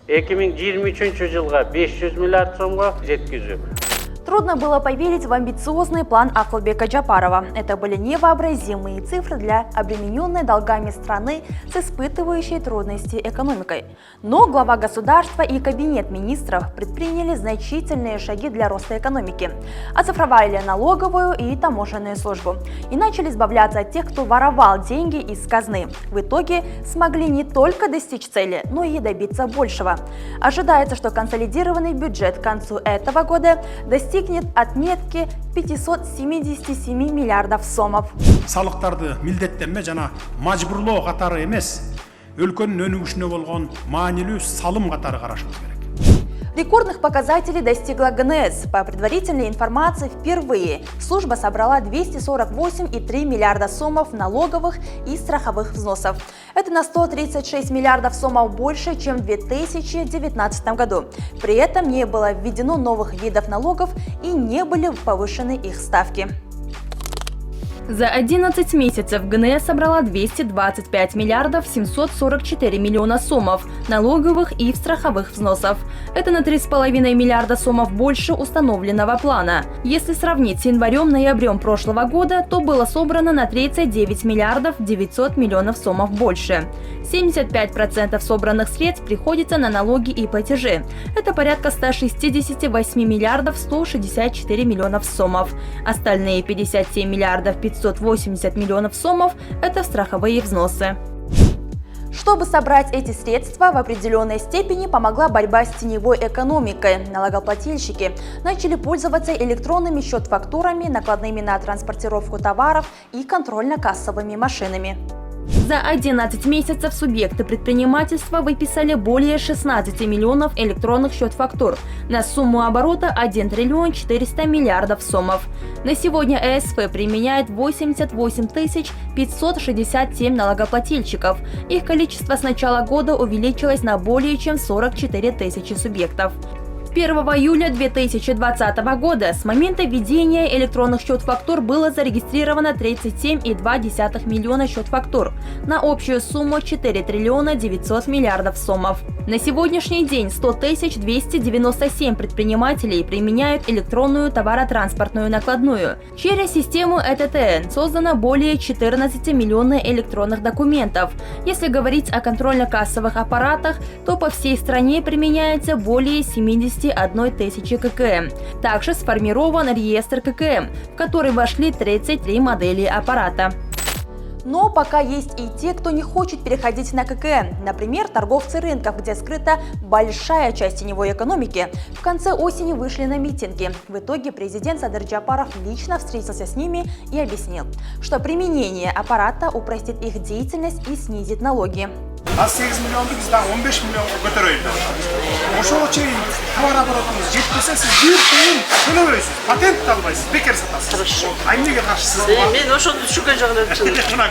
2023 жылга 500 миллиард сомго жеткизүү. Трудно было поверить в амбициозный план Акылбека Джапарова. Это были невообразимые цифры для обремененной долгами страны с испытывающей трудности экономикой. Но глава государства и кабинет министров предприняли значительные шаги для роста экономики. Оцифровали налоговую и таможенную службу. И начали избавляться от тех, кто воровал деньги из казны. В итоге смогли не только достичь цели, но и добиться большего. Ожидается, что консолидированный бюджет к концу этого года достигнет отметки 577 миллиардов сомов. Салыктарды милдеттенме жана мажбурлоо катары эмес, өлкөнүн өнүгүшүнө болгон маанилүү салым катары карашыбыз керек. Рекордных показателей достигла ГНС. По предварительной информации, впервые служба собрала 248,3 миллиарда сомов налоговых и страховых взносов. Это на 136 миллиардов сомов больше, чем в 2019 году. При этом не было введено новых видов налогов и не были повышены их ставки. За 11 месяцев ГНС собрала 225 миллиардов 744 миллиона сомов налоговых и страховых взносов. Это на 3,5 миллиарда сомов больше установленного плана. Если сравнить с январем-ноябрем прошлого года, то было собрано на 39 миллиардов 900 миллионов сомов больше. 75% собранных средств приходится на налоги и платежи. Это порядка 168 миллиардов 164 миллионов сомов. Остальные 57 миллиардов 580 миллионов сомов – это страховые взносы. Чтобы собрать эти средства, в определенной степени помогла борьба с теневой экономикой. Налогоплательщики начали пользоваться электронными счет-фактурами, накладными на транспортировку товаров и контрольно-кассовыми машинами. За 11 месяцев субъекты предпринимательства выписали более 16 миллионов электронных счет-фактур на сумму оборота 1 триллион 400 миллиардов сомов. На сегодня ЭСФ применяет 88 567 налогоплательщиков. Их количество с начала года увеличилось на более чем 44 тысячи субъектов. 1 июля 2020 года с момента введения электронных счет-фактур было зарегистрировано 37,2 миллиона счет-фактур на общую сумму 4 триллиона 900 миллиардов сомов. На сегодняшний день 100 297 предпринимателей применяют электронную товаротранспортную накладную. Через систему ЭТТН создано более 14 миллионов электронных документов. Если говорить о контрольно-кассовых аппаратах, то по всей стране применяется более 71 тысячи ККМ. Также сформирован реестр ККМ, в который вошли 33 модели аппарата. Но пока есть и те, кто не хочет переходить на ККМ. Например, торговцы рынков, где скрыта большая часть теневой экономики. В конце осени вышли на митинги. В итоге президент Садыр Джапаров лично встретился с ними и объяснил, что применение аппарата упростит их деятельность и снизит налоги. 8 миллионду bizden 15 миллионга көтөрөйүн. Ошого чейин товар оборотуңуз жетпесе, сиз бир тыйын төлөбөйсүз. Патент албайсыз, бекер сатасыз. Хорошо. А эмнеге каршысыз? Мен ошону түшүнгөн жагынан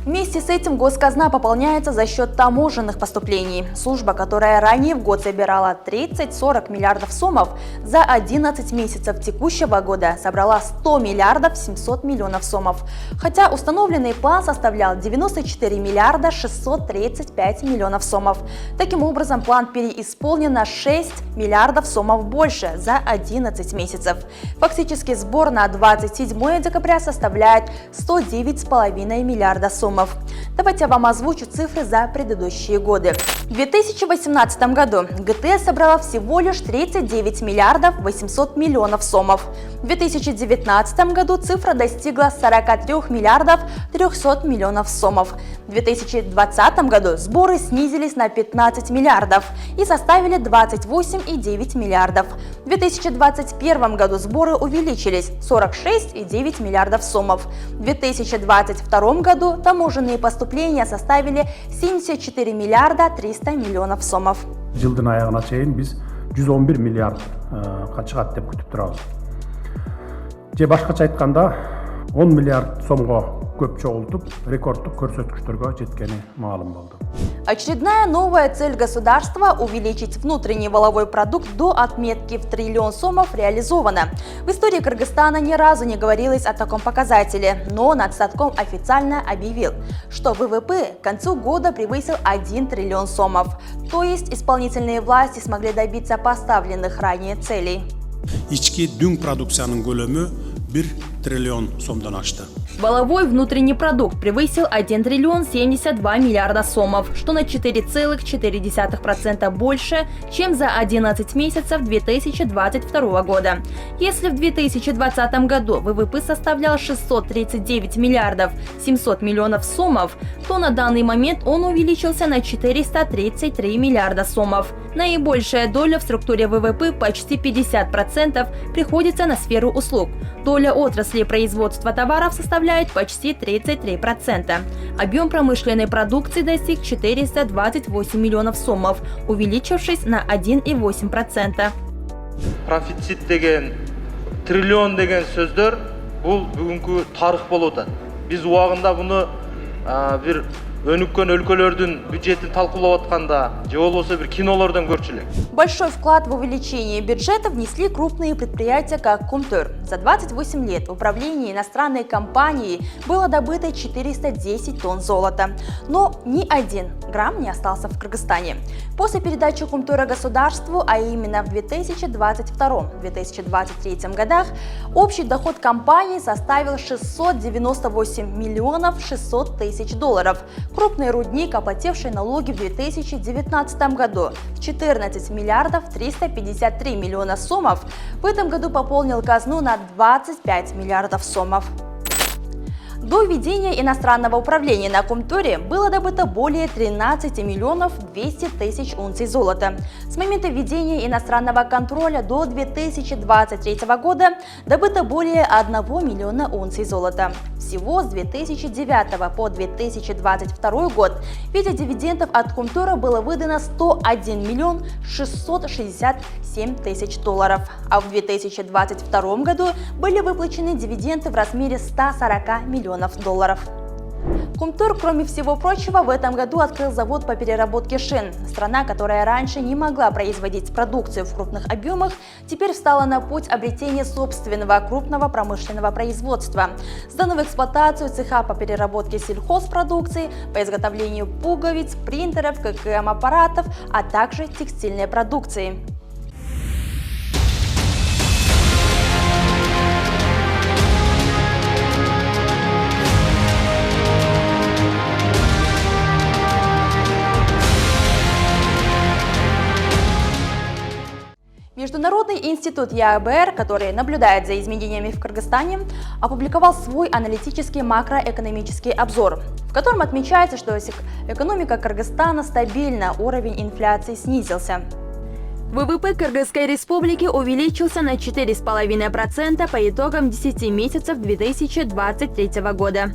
Вместе с этим госказна пополняется за счет таможенных поступлений. Служба, которая ранее в год собирала 30-40 миллиардов сомов, за 11 месяцев текущего года собрала 100 миллиардов 700 миллионов сомов. Хотя установленный план составлял 94 миллиарда 635 миллионов сомов. Таким образом, план переисполнен на 6 миллиардов сомов больше за 11 месяцев. Фактически сбор на 27 декабря составляет 109,5 миллиарда сомов. Давайте я вам озвучу цифры за предыдущие годы. В 2018 году ГТС собрала всего лишь 39 миллиардов 800 миллионов сомов. В 2019 году цифра достигла 43 миллиардов 300 миллионов сомов. В 2020 году сборы снизились на 15 миллиардов и составили 28,9 миллиардов. В 2021 году сборы увеличились 46,9 миллиардов сомов. В 2022 году таможенные поступления составили 74 миллиарда 300 миллионов сомов. Жылдын аягына чейин биз 111 миллиардка чыгат деп күтүп турабыз. Же башкача айтканда 10 миллиард сомго көп чогултуп, рекордтук көрсөткүчтөргө жеткени маалым болду. Очередная новая цель государства – увеличить внутренний валовой продукт до отметки в 1 триллион сомов реализована. В истории Кыргызстана ни разу не говорилось о таком показателе, но Нацстатком официально объявил, что ВВП к концу года превысил 1 триллион сомов. То есть исполнительные власти смогли добиться поставленных ранее целей. Ички дүң продукциянын көлөмү 1 триллион сомдон ашты. Валовой внутренний продукт превысил 1 триллион 72 миллиарда сомов, что на 4,4% больше, чем за 11 месяцев 2022 года. Если в 2020 году ВВП составлял 639 миллиардов 700 миллионов сомов, то на данный момент он увеличился на 433 миллиарда сомов. Наибольшая доля в структуре ВВП, почти 50%, приходится на сферу услуг. Доля отрасли производства товаров составляет почти 33%. Объем промышленной продукции достиг 428 миллионов сомов, увеличившись на 1,8%. Профицит деген, триллион деген сөздөр бул бүгүнкү тарых болуп атат. Биз убагында буну бир өнүккөн өлкөлөрдүн бюджетин талкуулап атканда же болбосо бир кинолордон көрчү элек. Большой вклад в увеличение бюджета внесли крупные предприятия, как Кумтөр. За 28 лет в управлении иностранной компанией было добыто 410 тонн золота. Но ни 1 грамм не остался в Кыргызстане. После передачи Кумтора государству, а именно в 2022-2023 годах, общий доход компании составил 698 миллионов 600 тысяч долларов. Крупный рудник, оплативший налоги в 2019 году в 14 миллиардов 353 миллиона сомов, в этом году пополнил казну на 25 миллиардов сомов. До введения иностранного управления на Кумторе было добыто более 13 миллионов 200 тысяч унций золота. С момента введения иностранного контроля до 2023 года добыто более 1 миллиона унций золота. Всего с 2009 по 2022 год в виде дивидендов от Кумтора было выдано 101 миллион 667 тысяч долларов, а в 2022 году были выплачены дивиденды в размере 140 миллионов долларов. Кумтор, кроме всего прочего, в этом году открыл завод по переработке шин. Страна, которая раньше не могла производить продукцию в крупных объемах, теперь встала на путь обретения собственного крупного промышленного производства. Сданы в эксплуатацию цеха по переработке сельхозпродукции, по изготовлению пуговиц, принтеров, ККМ-аппаратов, а также текстильной продукции. Международный институт ЯБР, который наблюдает за изменениями в Кыргызстане, опубликовал свой аналитический макроэкономический обзор, в котором отмечается, что экономика Кыргызстана стабильна, уровень инфляции снизился. ВВП Кыргызской республики увеличился на 4,5% по итогам 10 месяцев 2023 года.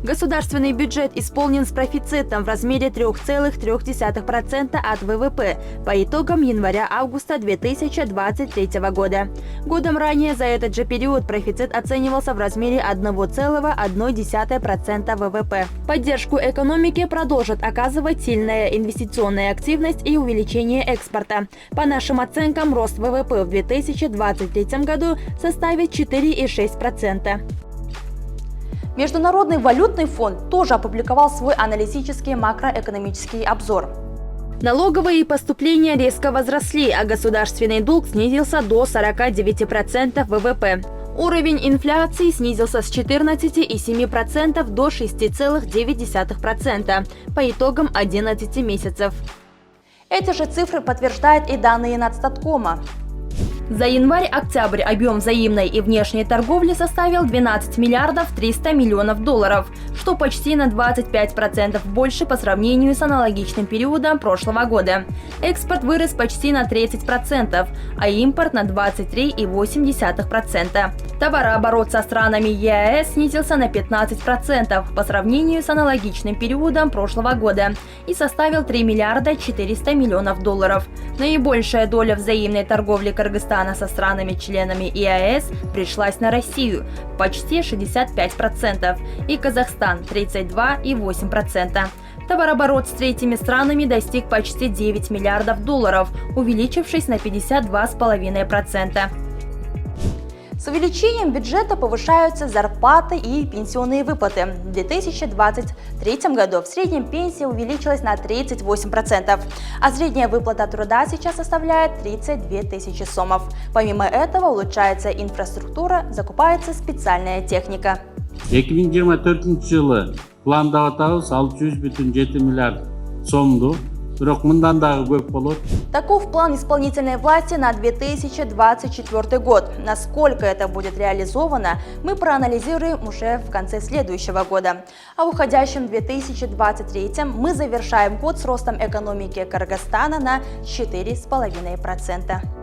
Государственный бюджет исполнен с профицитом в размере 3,3% от ВВП по итогам января-августа 2023 года. Годом ранее за этот же период профицит оценивался в размере 1,1% ВВП. Поддержку экономики продолжит оказывать сильная инвестиционная активность и увеличение экспорта. По нашим оценкам, рост ВВП в 2023 году составит 4,6%. Международный валютный фонд тоже опубликовал свой аналитический макроэкономический обзор. Налоговые поступления резко возросли, а государственный долг снизился до 49% ВВП. Уровень инфляции снизился с 14,7% до 6,9% по итогам 11 месяцев. Эти же цифры подтверждают и данные Нацстаткома. За январь-октябрь объем взаимной и внешней торговли составил 12 миллиардов 300 миллионов долларов, что почти на 25% больше по сравнению с аналогичным периодом прошлого года. Экспорт вырос почти на 30%, а импорт на 23,8%. Товарооборот со странами ЕАЭС снизился на 15% по сравнению с аналогичным периодом прошлого года и составил 3 миллиарда 400 миллионов долларов. Наибольшая доля взаимной торговли Кыргызстана Казахстана со странами-членами ЕАЭС пришлась на Россию – почти 65%, и Казахстан – 32,8%. Товарооборот с третьими странами достиг почти 9 миллиардов долларов, увеличившись на 52,5%. С увеличением бюджета повышаются зарплаты и пенсионные выплаты. В 2023 году в среднем пенсия увеличилась на 38%, а средняя выплата труда сейчас составляет 32 тысячи сомов. Помимо этого улучшается инфраструктура, закупается специальная техника. 2024 жылы пландап атабыз 600,7 миллиард сомду. Бирок мындан дагы көп болот. Таков план исполнительной власти на 2024 год. Насколько это будет реализовано, мы проанализируем уже в конце следующего года. А в уходящем 2023 мы завершаем год с ростом экономики Кыргызстана на 4,5%.